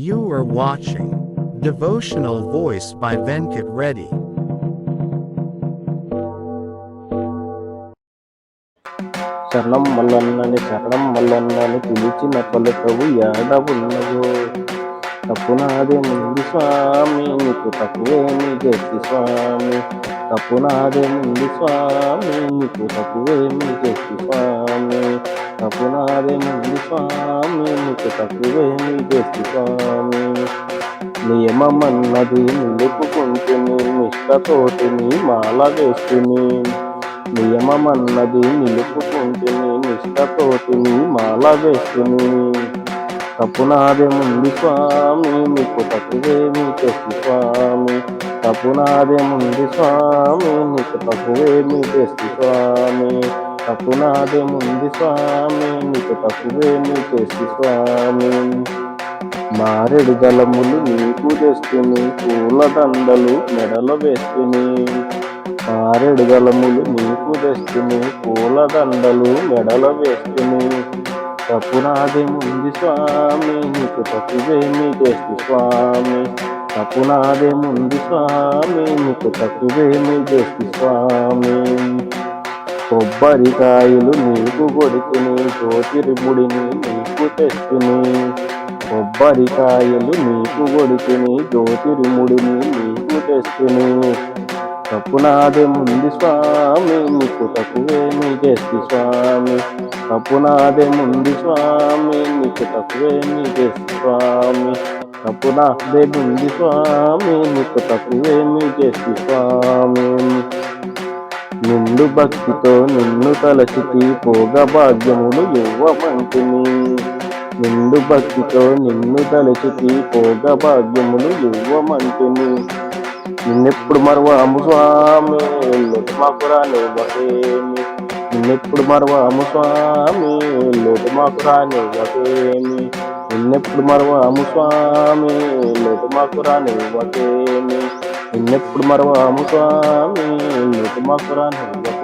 You are watching Devotional Voice by Venkat Reddy. శరణం మల్లన్నని పిలిచిన పలుకవు యాడవున్నవో. తప్పునాదే ముందు స్వామి, నీకు తక్కువేమి చేసి స్వామి. తప్పునాదే ముందు స్వామి, నీకు తక్కువేమి చేసి స్వామి. తప్పునాదే ముందు స్వామి, నీకు తక్కువేమి చేసి స్వామి. నియమమన్నది నిలుపుకుంటుని, నిష్టతోటిని మాల వేస్తుని. నియమమన్నది నిలుపుకుంటుని, నిష్టతోటిని మాల వేస్తుని. తప్పునాదే ముందు స్వామి, నీకు తక్కువేమి చేసి స్వామి. తప్పునాదే ముందు స్వామి, నీకు తక్కువేమి చేసి స్వామి. తప్పునాదే ముందు స్వామి, నీకు తక్కువేమి చేసి స్వామి. మారెడు గలములు నీకు తెస్తుని, పూలదండలు మెడలో వేస్తుని. మారెడు గలములు నీకు తెస్తుని, పూలదండలు మెడలో వేస్తుని. తప్పునాదే ముందు స్వామి, నీకు తక్కువేమి చేసి స్వామి. తప్పునాదే ముందు స్వామి, నీకు తక్కువేమి చేసి స్వామి. కొబ్బరికాయలు నీకు కొడుకుని, జ్యోతిర్ముడిని నీకు తెస్తుని. కొబ్బరికాయలు నీకు కొడుకుని, జ్యోతిర్ముడిని నీకు తెస్తుని. తప్పునాదే ముందు స్వామి, నీకు తక్కువేమి చేసి స్వామి. తప్పునాదే ముందు స్వామి, నీకు తక్కువేమి చేసి స్వామి. తప్పునాదే ముందు స్వామి, నీకు తక్కువేమి చేసి స్వామి. నిండు భక్తితో నిన్ను తలచితి, భోగ భాగ్యములు ఇవ్వమంటిని. నిండు భక్తితో నిన్ను తలచితి, భోగ భాగ్యములు ఇవ్వమంటిని. నిన్నెప్పుడు మరవాము స్వామి, లోటు మాకు రానివ్వకేమి. నిన్నెప్పుడు మరవాము స్వామి, లోటు మాకు రానివ్వకేమి. నిన్నెప్పుడు మరవాము స్వామి, లోటు మాకు రానివ్వకేమి. నిన్నెప్పుడు మరవాము స్వామి, లోటు మాకు రానివ్వకేమి.